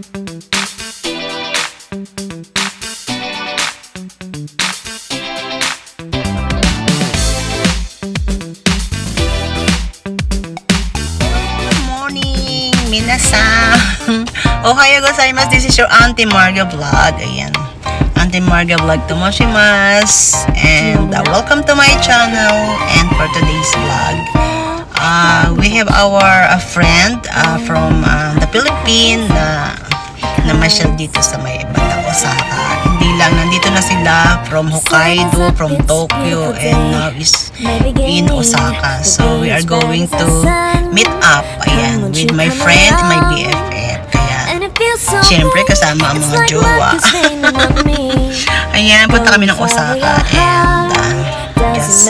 Minasan! Ohayo gozaimasu. This is your Auntie Marga Vlog. Ayan. Auntie Marga Vlog tomoshimasu. And welcome to my channel. And for today's vlog, we have our friend from the Philippines na namasyal dito sa may bandang Osaka. Hindi lang, nandito na sila from Hokkaido, from Tokyo, and now is in Osaka. So we are going to meet up, ayan, with my friend, my BFF. Kaya, syempre, kasama ang mga jowa. Ayan, punta kami ng Osaka, and just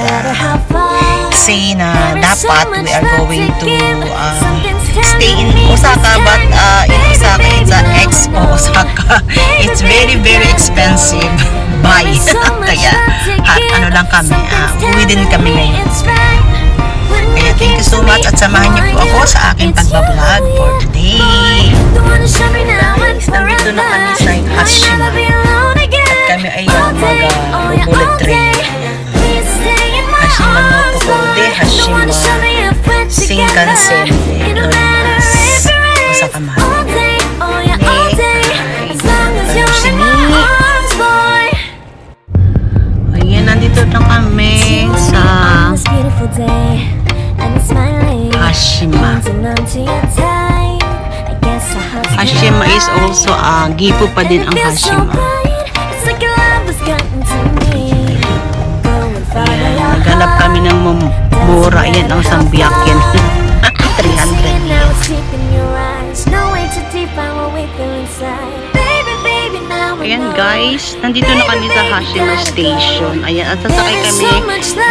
say na dapat we are going to stay in Osaka, but in Osaka, it's an Expo Osaka. It's very, very expensive. Bye. Kaya, ano lang kami, uwi din kami ngayon. Kaya, thank you so much at samahan niyo po ako sa aking pagbablog for today. Nandito na kami sa Hashima. At kami ay mag-bullet train. Hashima no Tokode, Hashima Shinkansen Osaka Maru. Ayan, nandito na kami sa Hashima. Hashima is also Gifu pa din ang Hashima. Naghanap kami ng mura. Yan ang sambiyak yan. 300. Ayan guys, nandito na kami sa Hashima Station. Ayan, at sasakay kami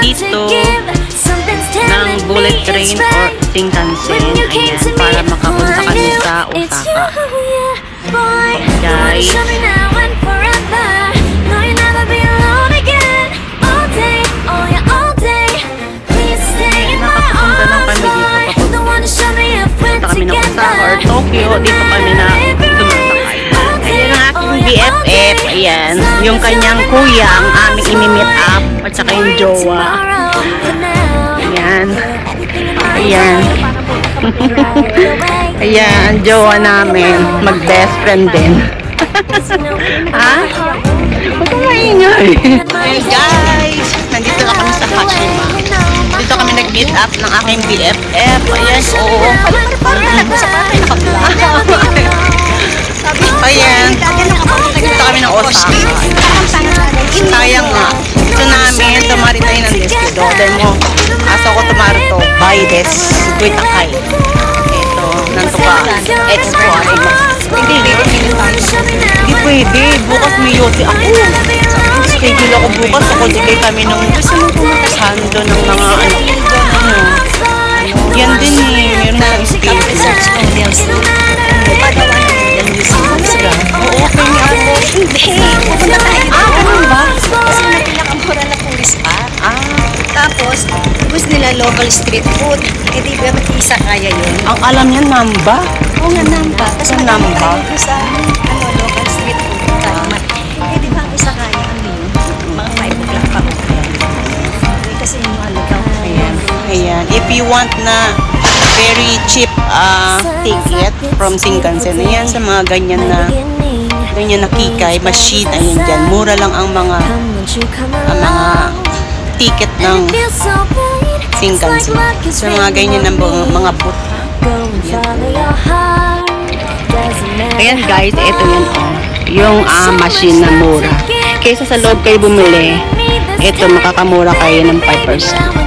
dito ng bullet train or Shinkansen. Ayan, para makapunta kami sa Osaka. Guys, kami ng Osaka or Tokyo, dito kami na sumasakay. Ayan ang aking BFF, ayan, yung kanyang kuya, ang aming imi-meet up, at saka yung jowa. Ayan. Ayan. Ayan, jowa namin, mag-best friend din. Ha? Huwag kang maingay. Hey guys, nandito na kami sa Hashima. Dito kami nag-meet up ng aking BFF. Ayan, oo. Ayan. Dito kami ng Osaka. Sayang nga. Ito namin, tumari tayo ng Deskido. Dahil mo, asa ko tumari to. Buy this. Wait akay. Ito, nanto ka. Expo. Hindi pwede. Bukas may yote ako. Schedule ako bukas. Ako digay kami nung sando ng mga yan din eh. Meron na yung research ko. Oo, okay nga ako. Hindi. Pupunta tayo dito. Ganun ba? Kasi napinakamura na pulis pa. Tapos, gusto nila local street food. Eh, di ba mag-isa kaya yun? Ang alam niya, Namba? Oo nga, Namba. Tapos Namba? Sa local street food. Eh, di ba ang isa kaya ang yun? Mga 5 o'clock pa ko. Kasi yung daw. Ayan. If you want na very cheap ticket from Shinkansen, ayan, sa mga ganyan na kikay, machine, ayan dyan. Mura lang ang mga ticket ng Shinkansen. Sa mga ganyan ng mga booth. Ayan guys, ito yan yung machine na mura. Kaysa sa loob kayo bumili, ito makakamura kayo ng 5%.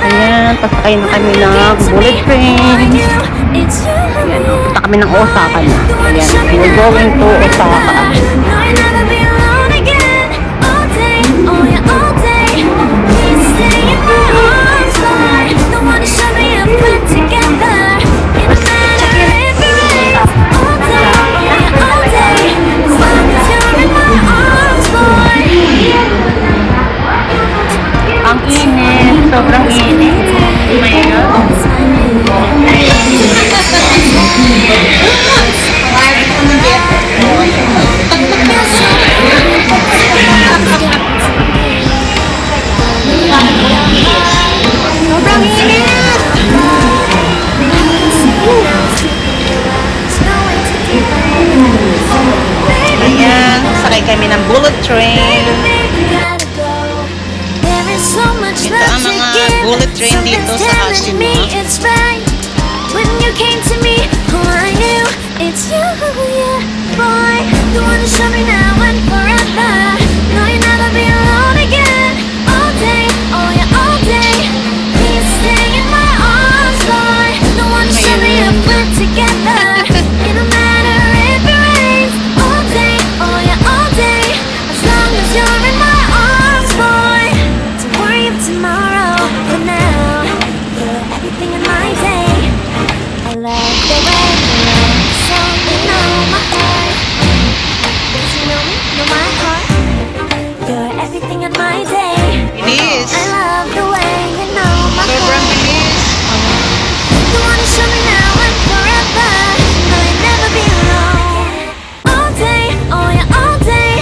Ayan, pasakay na kami ng bullet train. Ayan, punta kami ng Osaka na. Ayan, we're going to Osaka. Ang init, Sobrang init. Oh my God. Sobrang init! Ayan, sakay kami ng bullet train. Ito ang mga bullet train dito sa Hashima. When you came to me, oh I knew it's you, yeah, boy. You wanna show me now and forever. No, you'll never be alone again. All day, oh yeah, all day. Please stay in my arms, boy. No one show me if we're together. It don't matter if it rains. All day, oh yeah, all day. As long as you're in my arms, boy. Don't worry of tomorrow. For now, you're everything in my day. I love the way you love me, so you know my heart. Because you know me, know my heart. You're everything in my day. Bilis. I love the way you know my Sobrang heart. bilis. You wanna show me now and forever. No, you'll never be alone. All day, oh yeah, all day.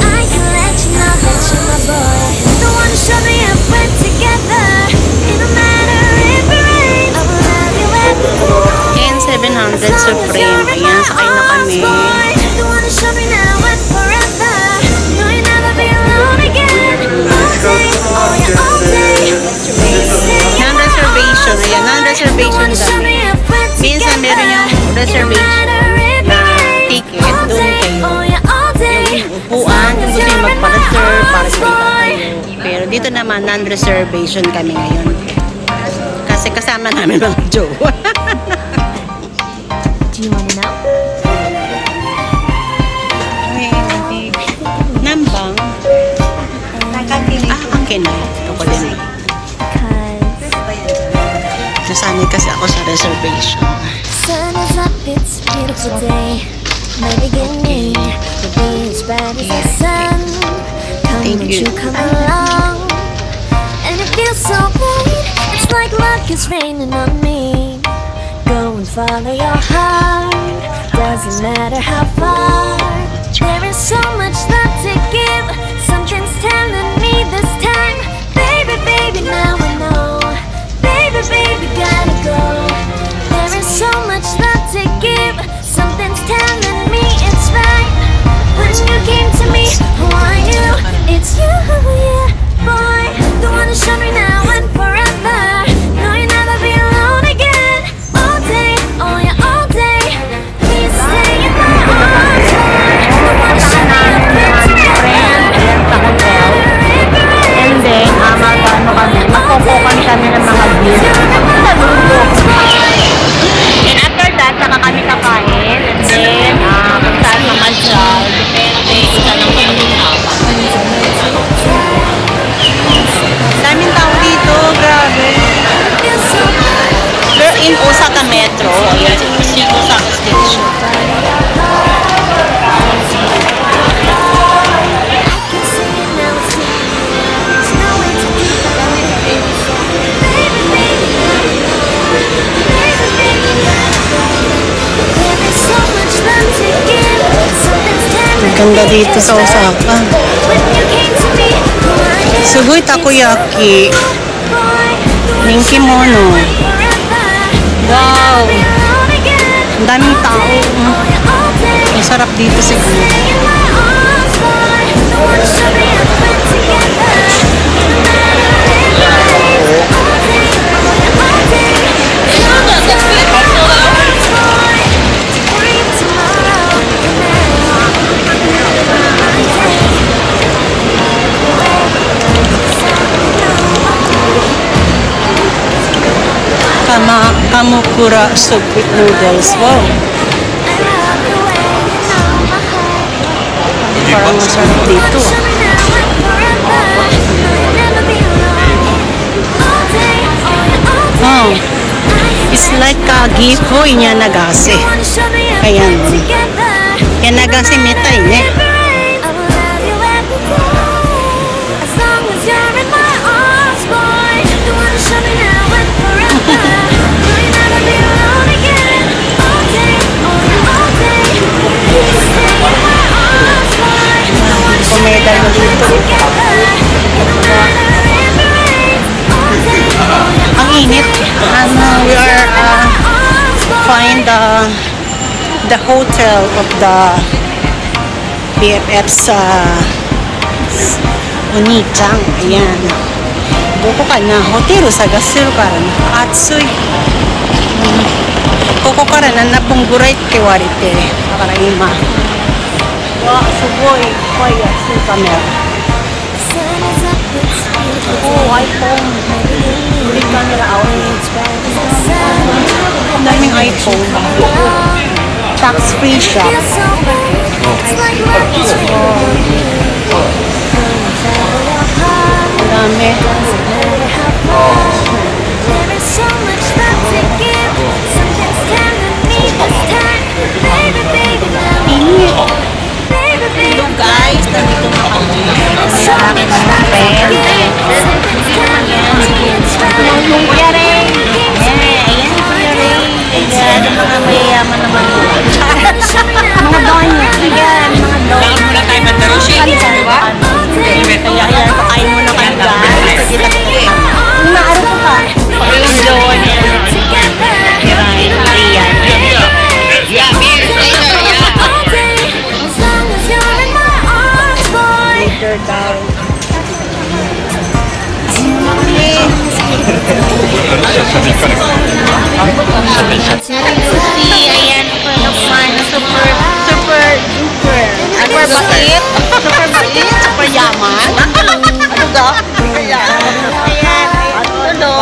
I can let you know that you're my boy. Don't wanna show me if we're together. It don't matter if it rains. I will love you every day. Ayan, 700 Supreme. Ayan, sakay na kami. You wanna show me now and forever. No, you'll never be alone again. All day, oh yeah, all day. Please stay in my Non-reservation. Ayan, arms, non-reservation boy. Show kami. me if we're Minsan meron yung together. reservation na ticket. Doon kayo. Upuan, kung gusto nyo magpa-reserve para sa kayo. Pero dito naman, non-reservation kami ngayon. Kasi kasama namin mga jowa. Do you wanna know? Nambang. Ang kinay. Ako din. Nasanay kasi ako sa reservation. Sun is up, it's a beautiful day. My beginning will be as bright as the sun. Come Thank and you. you come along. And it feels so right. It's like luck is raining on me. Go and follow your heart. Doesn't matter how far. There is so much love to give. Something's telling me this time. Baby, baby, now I know. Baby, baby, gotta go. There is so much love to give. Something's telling me it's right. When you came to me, oh I knew it's you, yeah, boy. The one to show me now and forever. No, you'll never be alone again. All day, oh yeah, all day. Please stay in my arms, boy. The one to show me if we're together. And then, magkukukan kami ng mga beer. And after that, saka kami kakain. And then, kung saan mamasyal, depende kung saan ang pag-usapan. Daming tao dito, grabe. We're in Osaka Metro. Ayan, si Osaka Station. Ganda dito sa Osaka. Sugoi takoyaki. Ning kimono. Wow! Ang daming tao. Ang sarap dito siguro. Kamukura soup with noodles. Wow! Parang masarap dito. Wow! It's like Gifo Nagase. Ayan. Nagase metai ne. As long as you're in my arms, boy. hotel of the BFF sa Onitsang. Ayan. Buko ka na. Hotel sa gasiro ka rin. Atsuy. Koko ka rin. Napungguray kiwarite. Pakaraima. Wa, suboy. Kaya, sa camera. Oh, iPhone. Big camera out. Ang daming iPhone. Tax-free siya. Ang dami. Hello guys, nandito na kami. Sa akin ang pen. Yung Kuya Ray. Ayan, Kuya Ray. Ayan, mga mayayaman naman. Mga donya. Ayan, mga donya. Bakit muna tayo magdarushi? Kaya ayan, pakain mo na kayo guys. Naaro ko pa. Yung donya. Ayan, ayan. Yeah, beer. Later daw. Ayan, super bait, super yaman. Ano ga? Ayan, hello.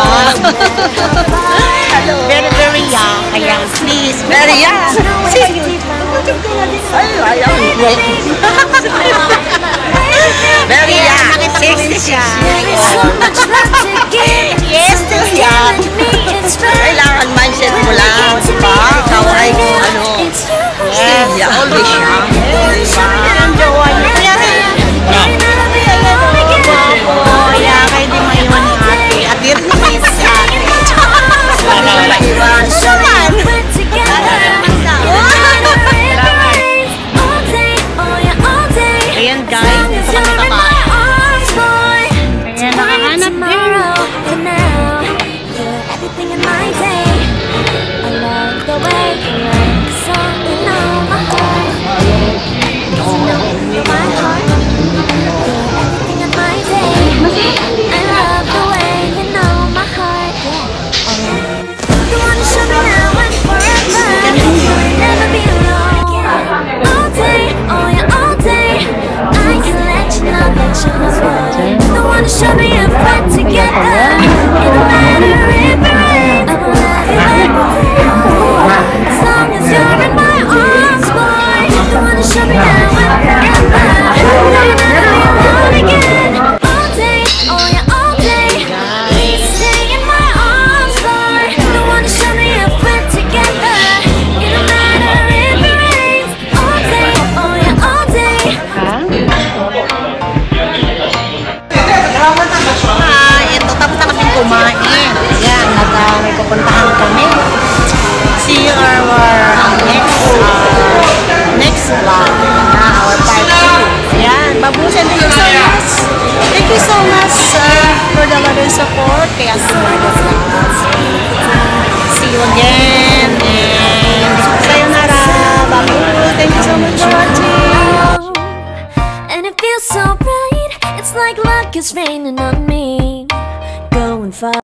Very young. Ayan, please. Very young. Very young. 60 siya. Yes, young. Kailangan mindset mo lang, di ba? Ikaw ay ano. Yes, always young. Ang jowa niya. Kaya kayo di maiwan ni ate. At di rin maiwan si ate. Maiwan. Suman. Ayan guys, dito kami kakain. Ayan, nakahanap din. Show me if we're together. It don't matter if it rains. I will love you as long as you're in my arms, boy. You wanna show me now and forever. Never be alone again. All day, oh yeah, all day. Please stay in my arms, boy. You wanna show me if we're together. It don't matter if it rains. All day, oh yeah, all day. Ito, tapos na kaming kumain. Ayan, may pupuntahan kami. See you our next vlog na our part 2. Ayan, babusan. Thank you so much. Thank you so much for the love and support. Kaya vlogs. See you again. And sayonara. Babu. Thank you so much for watching. And it feels so bright. It's like luck is raining on me. Going far.